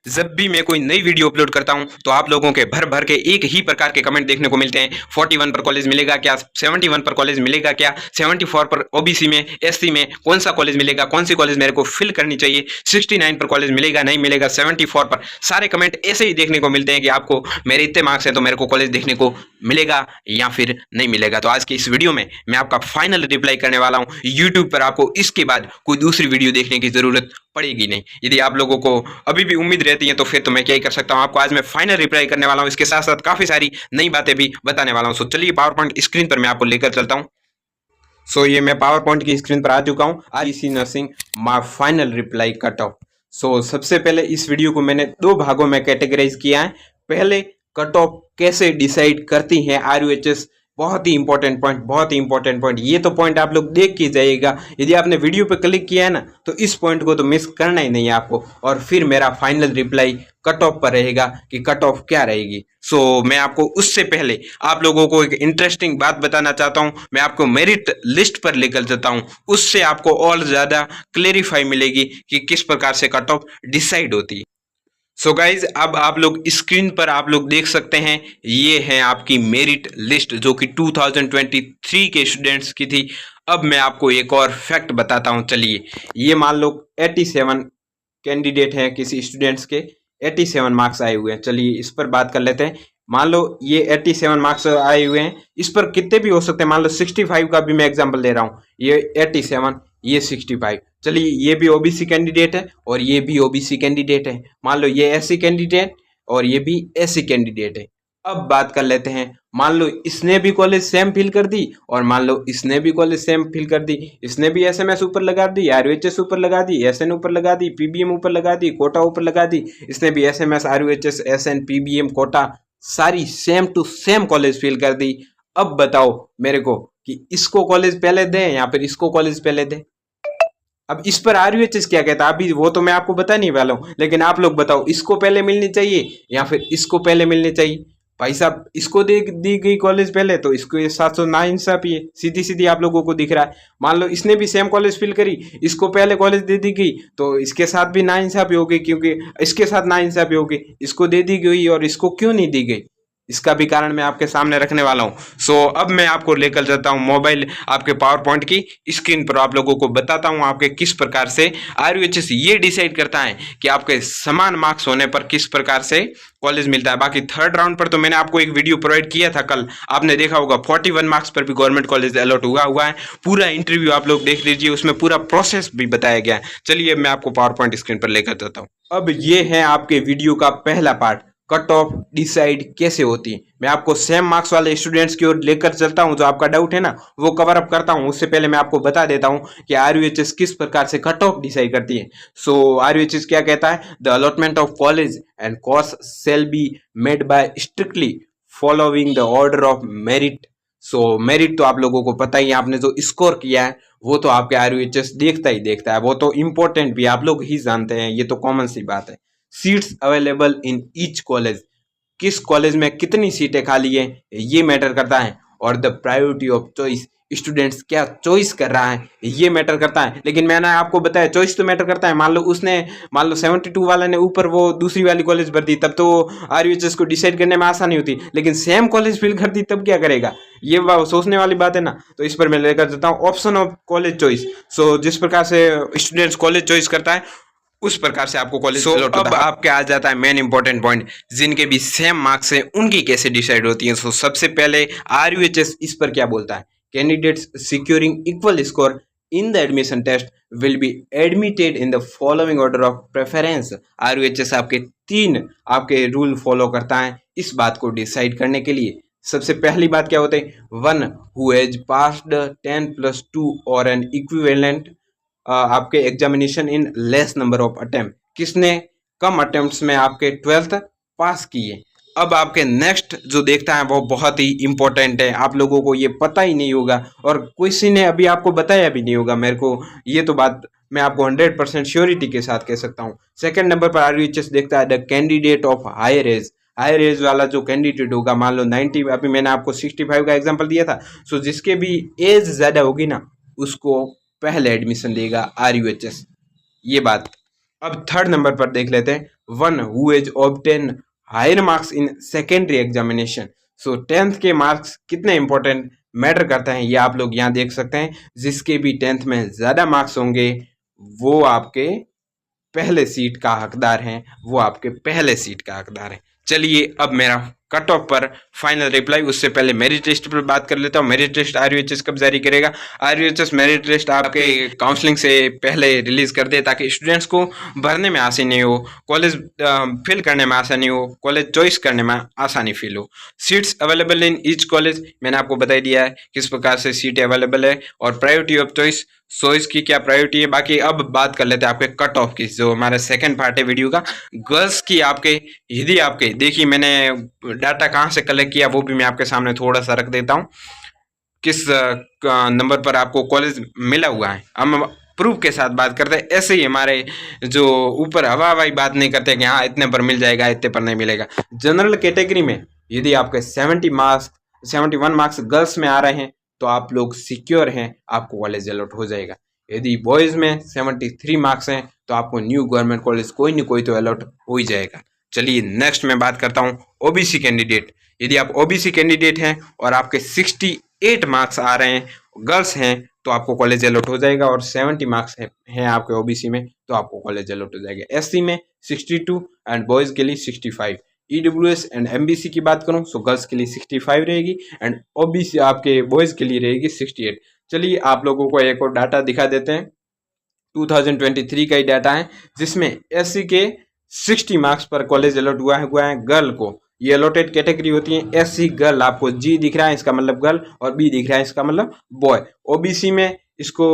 जब भी मैं कोई नई वीडियो अपलोड करता हूं तो आप लोगों के भर भर के एक ही प्रकार के कमेंट देखने को मिलते हैं। 41 पर कॉलेज मिलेगा क्या, 71 पर कॉलेज मिलेगा क्या, 74 पर ओबीसी में, एससी में कौन सा कॉलेज मिलेगा, कौन सी कॉलेज मेरे को फिल करनी चाहिए, 69 पर कॉलेज मिलेगा नहीं मिलेगा, 74 पर सारे कमेंट ऐसे ही देखने को मिलते हैं कि आपको मेरे इतने मार्क्स हैं तो मेरे को कॉलेज देखने को मिलेगा या फिर नहीं मिलेगा। तो आज की इस वीडियो में मैं आपका फाइनल रिप्लाई करने वाला हूं। यूट्यूब पर आपको इसके बाद कोई दूसरी वीडियो देखने की जरूरत पड़ेगी नहीं। यदि आप लोगों को अभी भी उम्मीद रहती है तो फिर तो मैं क्या ही कर सकता हूं। आपको आज मैं फाइनल रिप्लाई करने वाला हूं, इसके साथ साथ काफी सारी नई बातें भी बताने वाला हूं। सो चलिए पावर पॉइंट स्क्रीन पर मैं आपको लेकर चलता हूं। सो ये मैं पावर पॉइंट की स्क्रीन पर आ चुका हूं। REC nursing my final reply cut off. So सबसे पहले इस वीडियो को मैंने दो भागों में कैटेगराइज किया है। पहले कट ऑफ कैसे डिसाइड करती हैं आरयूएचएस, बहुत ही इंपॉर्टेंट पॉइंट, बहुत ही इंपॉर्टेंट पॉइंट। ये तो पॉइंट आप लोग देख के जाइएगा। यदि आपने वीडियो पे क्लिक किया है ना तो इस पॉइंट को तो मिस करना ही नहीं है आपको। और फिर मेरा फाइनल रिप्लाई कट ऑफ पर रहेगा कि कट ऑफ क्या रहेगी। सो मैं आपको उससे पहले आप लोगों को एक इंटरेस्टिंग बात बताना चाहता हूं। मैं आपको मेरिट लिस्ट पर लेकर जाता हूं, उससे आपको और ज्यादा क्लेरिफाई मिलेगी कि किस प्रकार से कट ऑफ डिसाइड होती है। सो गाइज अब आप लोग स्क्रीन पर आप लोग देख सकते हैं, ये है आपकी मेरिट लिस्ट जो कि 2023 के स्टूडेंट्स की थी। अब मैं आपको एक और फैक्ट बताता हूं। चलिए, ये मान लो 87 कैंडिडेट हैं, किसी स्टूडेंट्स के 87 मार्क्स आए हुए हैं। चलिए इस पर बात कर लेते हैं। मान लो ये 87 मार्क्स आए हुए हैं, इस पर कितने भी हो सकते हैं। मान लो 65 का भी मैं एग्जांपल दे रहा हूँ। ये 87, ये 65। चलिए ये भी ओबीसी कैंडिडेट है और ये भी ओबीसी कैंडिडेट है। मान लो ये एससी कैंडिडेट और ये भी एससी कैंडिडेट है। अब बात कर लेते हैं, मान लो इसने भी कॉलेज सेम फिल कर दी और मान लो इसने भी कॉलेज सेम फिल कर दी। इसने भी एसएमएस ऊपर लगा दी, आरयूएचएस ऊपर लगा दी, एसएन ऊपर लगा दी, पीबीएम ऊपर लगा दी, कोटा ऊपर लगा दी। इसने भी SMS, RUHS, SN, PBM, Kota सारी same to same college fill कर दी। अब बताओ मेरे को कि इसको कॉलेज पहले दे या फिर इसको कॉलेज पहले दे। अब इस पर आरयूएचएस क्या कहता है अभी वो तो मैं आपको बता नहीं वाला हूं, लेकिन आप लोग बताओ इसको पहले मिलनी चाहिए या फिर इसको पहले मिलनी चाहिए। भाई साहब इसको दी गई कॉलेज पहले तो इसको ये 700 ना इंसाफी है, सीधी सीधी आप लोगों को दिख रहा है। मान लो इसने भी सेम कॉलेज फिल करी, इसको पहले कॉलेज दे दी गई तो इसके साथ भी ना इंसाफी हो गई, क्योंकि इसके साथ ना इंसाफी हो गई, इसको दे दी गई और इसको क्यों नहीं दी गई, इसका भी कारण मैं आपके सामने रखने वाला हूं। सो अब मैं आपको लेकर जाता हूं मोबाइल आपके पावर पॉइंट की स्क्रीन पर, आप लोगों को बताता हूं आपके किस प्रकार से आरयूएचएस ये डिसाइड करता है कि आपके समान मार्क्स होने पर किस प्रकार से कॉलेज मिलता है। बाकी थर्ड राउंड पर तो मैंने आपको एक वीडियो प्रोवाइड किया था कल, आपने देखा होगा। 41 मार्क्स पर भी गवर्नमेंट कॉलेज अलॉट हुआ है। पूरा इंटरव्यू आप लोग देख लीजिए, उसमें पूरा प्रोसेस भी बताया गया है। चलिए मैं आपको पावर पॉइंट स्क्रीन पर लेकर जाता हूँ। अब ये है आपके वीडियो का पहला पार्ट, कट ऑफ डिसाइड कैसे होती है। मैं आपको सेम मार्क्स वाले स्टूडेंट्स की ओर लेकर चलता हूं, जो आपका डाउट है ना वो कवर अप करता हूं। उससे पहले मैं आपको बता देता हूं कि आरयूएचएस किस प्रकार से कट ऑफ डिसाइड करती है। सो आरयूएचएस क्या कहता है, the allotment of college and course shall be made by strictly following the order of merit. So merit तो आप लोगों को पता ही है, आपने जो स्कोर किया है वो तो आपके आरयूएचएस देखता ही देखता है, वो तो इंपॉर्टेंट भी आप लोग ही जानते हैं, ये तो कॉमन सी बात है। Seats available in each college, किस कॉलेज में कितनी सीटें खाली है ये मैटर करता है। और the priority of choice, students क्या चॉइस कर रहा है ये मैटर करता है। लेकिन मैंने आपको बताया चॉइस तो मैटर करता है। मान लो 72 वाला ने ऊपर वो दूसरी वाली कॉलेज भर दी, तब तो आरयूएचएस को डिसाइड करने में आसानी होती, लेकिन सेम कॉलेज फिल कर दी तब क्या करेगा, ये सोचने वाली बात है ना। तो इस पर मैं लेकर जाता हूँ ऑप्शन ऑफ कॉलेज चॉइस। सो जिस प्रकार से स्टूडेंट्स कॉलेज चॉइस करता है उस प्रकार से आपको कॉलेज अलॉट होता है। अब आपके आ जाता है मेन इंपॉर्टेंट पॉइंट, जिनके भी सेम मार्क्स हैं उनकी कैसे डिसाइड होती है। सो सबसे पहले आरयूएचएस इस पर क्या बोलता है, candidates securing equal score in the admission test will be admitted in the following order of preference. RUHS आपके 3 आपके रूल फॉलो करता है इस बात को डिसाइड करने के लिए। सबसे पहली बात क्या होता है, 1 हु हैज पास्ड 10+2 और एन इक्विवेलेंट आपके examination in less number of attempt, किसने कम अटेम्प्ट्स में आपके 12th पास किए। अब आपके नेक्स्ट जो देखता है वो बहुत ही इंपॉर्टेंट है, आप लोगों को ये पता ही नहीं होगा और किसी ने अभी आपको बताया भी नहीं होगा मेरे को, ये तो बात मैं आपको 100% श्योरिटी के साथ कह सकता हूँ। सेकंड नंबर पर आरयूएचएस देखता है the candidate of higher age. Higher age वाला जो कैंडिडेट होगा, मान लो 90, अभी मैंने आपको 65 का एग्जाम्पल दिया था। सो जिसके भी एज ज़्यादा होगी ना उसको पहले एडमिशन देगा आरयूएचएस, ये बात। अब थर्ड नंबर पर देख लेते हैं, one who has obtained higher marks in secondary examination. So 10th के मार्क्स कितने इंपॉर्टेंट मैटर करते हैं ये आप लोग यहाँ देख सकते हैं। जिसके भी 10th में ज़्यादा मार्क्स होंगे वो आपके पहले सीट का हकदार हैं, वो आपके पहले सीट का हकदार हैं। चलिए अब मेरा कट ऑफ पर फाइनल रिप्लाई, उससे पहले मेरिट टेस्ट पर बात कर लेता हूँ। मेरिट टेस्ट आरयूएचएस कब जारी करेगा? आरयूएचएस मेरिट टेस्ट आपके काउंसलिंग से पहले रिलीज कर दे ताकि स्टूडेंट्स को भरने में आसानी हो, कॉलेज फिल करने में आसानी हो, कॉलेज चॉइस करने में आसानी फील हो। Seats available in each college मैंने आपको बता दिया है किस प्रकार से सीटें अवेलेबल है और प्रायोरिटी ऑफ चॉइस, सो इसकी क्या प्रायोरिटी है। बाकी अब बात कर लेते हैं आपके कट ऑफ की, जो हमारा सेकंड पार्ट है वीडियो का। गर्ल्स की आपके यदि आपके देखिए मैंने डाटा कहाँ से कलेक्ट किया वो भी मैं आपके सामने थोड़ा सा रख देता हूँ, किस नंबर पर आपको कॉलेज मिला हुआ है। हम प्रूफ के साथ बात करते हैं, ऐसे ही हमारे जो ऊपर हवाई बात नहीं करते कि हाँ इतने पर मिल जाएगा इतने पर नहीं मिलेगा। जनरल कैटेगरी में यदि आपके 71 मार्क्स गर्ल्स में आ रहे हैं तो आप लोग सिक्योर हैं, आपको कॉलेज अलॉट हो जाएगा। यदि बॉयज़ में 73 मार्क्स हैं तो आपको न्यू गवर्नमेंट कॉलेज कोई न कोई तो अलॉट हो ही जाएगा। चलिए नेक्स्ट मैं बात करता हूँ ओबीसी कैंडिडेट। यदि आप ओबीसी कैंडिडेट हैं और आपके 68 मार्क्स आ रहे हैं, गर्ल्स हैं, तो आपको कॉलेज अलॉट हो जाएगा और 70 मार्क्स हैं आपके ओबीसी में तो आपको कॉलेज अलॉट हो जाएगा। एससी में 62 एंड बॉयज़ के लिए 65। ईडब्ल्यूएस एंड एमबीसी की बात करूं तो गर्ल्स के लिए 65 रहेगी एंड ओबीसी आपके बॉयज़ के लिए रहेगी 68। चलिए आप लोगों को एक और डाटा दिखा देते हैं, 2023 का ही डाटा है जिसमें एससी के 60 मार्क्स पर कॉलेज अलॉट हुआ है गर्ल को। ये अलॉटेड कैटेगरी होती है, एससी गर्ल आपको जी दिख रहा है इसका मतलब गर्ल और बी दिख रहा है इसका मतलब बॉय। ओबीसी में इसको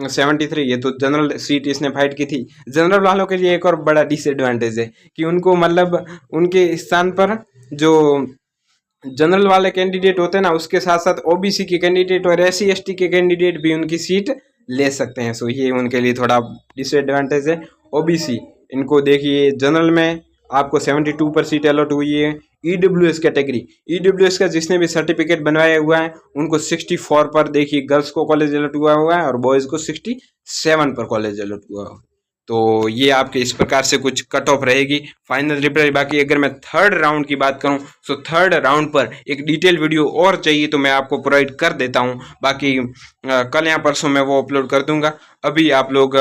73, ये तो जनरल सीट इसने फाइट की थी। जनरल वालों के लिए एक और बड़ा डिसएडवांटेज है कि उनको मतलब उनके स्थान पर जो जनरल वाले कैंडिडेट होते हैं ना उसके साथ साथ ओबीसी के कैंडिडेट और एससी एसटी के कैंडिडेट भी उनकी सीट ले सकते हैं। सो ये उनके लिए थोड़ा डिसएडवांटेज है। ओबीसी इनको देखिए जनरल में आपको 72 पर सीट अलॉट हुई है। ईडब्ल्यूएस कैटेगरी, ईडब्ल्यूएस का जिसने भी सर्टिफिकेट बनवाया हुआ है उनको 64 पर देखिए गर्ल्स को कॉलेज अलॉट हुआ है और बॉयज़ को 67 पर कॉलेज अलॉट हुआ है। तो ये आपके इस प्रकार से कुछ कट ऑफ रहेगी फाइनल रिप्लाई। बाकी अगर मैं थर्ड राउंड की बात करूं तो थर्ड राउंड पर एक डिटेल वीडियो और चाहिए तो मैं आपको प्रोवाइड कर देता हूं। बाकी कल या परसों मैं वो अपलोड कर दूंगा। अभी आप लोग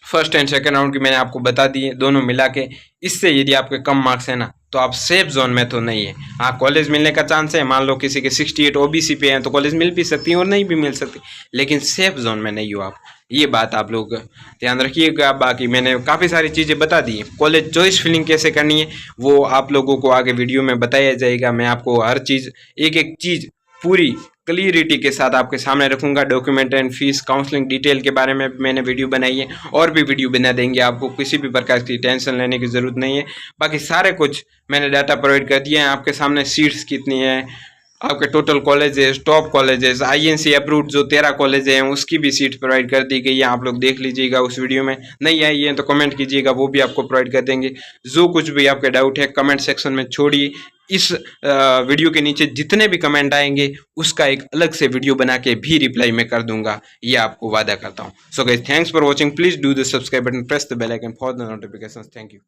फर्स्ट एंड सेकेंड राउंड की मैंने आपको बता दी है दोनों मिला के। इससे यदि आपके कम मार्क्स है ना तो आप सेफ जोन में तो नहीं है। हाँ कॉलेज मिलने का चांस है, मान लो किसी के 68 ओबीसी पे हैं तो कॉलेज मिल भी सकती है और नहीं भी मिल सकती, लेकिन सेफ जोन में नहीं हो आप, ये बात आप लोग ध्यान रखिएगा। बाकी मैंने काफ़ी सारी चीज़ें बता दी हैं, कॉलेज चॉइस फिलिंग कैसे करनी है वो आप लोगों को आगे वीडियो में बताया जाएगा। मैं आपको हर चीज़ एक एक चीज़ पूरी क्लियरिटी के साथ आपके सामने रखूंगा। Document and fees counselling detail के बारे में मैंने वीडियो बनाई है और भी वीडियो बना देंगे, आपको किसी भी प्रकार की टेंशन लेने की ज़रूरत नहीं है। बाकी सारे कुछ मैंने डाटा प्रोवाइड कर दिया है आपके सामने। सीट्स कितनी है, आपके total colleges, top colleges, INC approved जो 13 कॉलेज हैं उसकी भी सीट प्रोवाइड कर दी गई है, आप लोग देख लीजिएगा उस वीडियो में। नहीं आई है तो कमेंट कीजिएगा, वो भी आपको प्रोवाइड कर देंगे। जो कुछ भी आपके डाउट है कमेंट सेक्शन में छोड़िए। इस वीडियो के नीचे जितने भी कमेंट आएंगे उसका एक अलग से वीडियो बना के भी रिप्लाई मैं कर दूंगा, ये आपको वादा करता हूँ। So guys thanks for watching, please do the subscribe button, press the bell icon for the notifications. Thank you.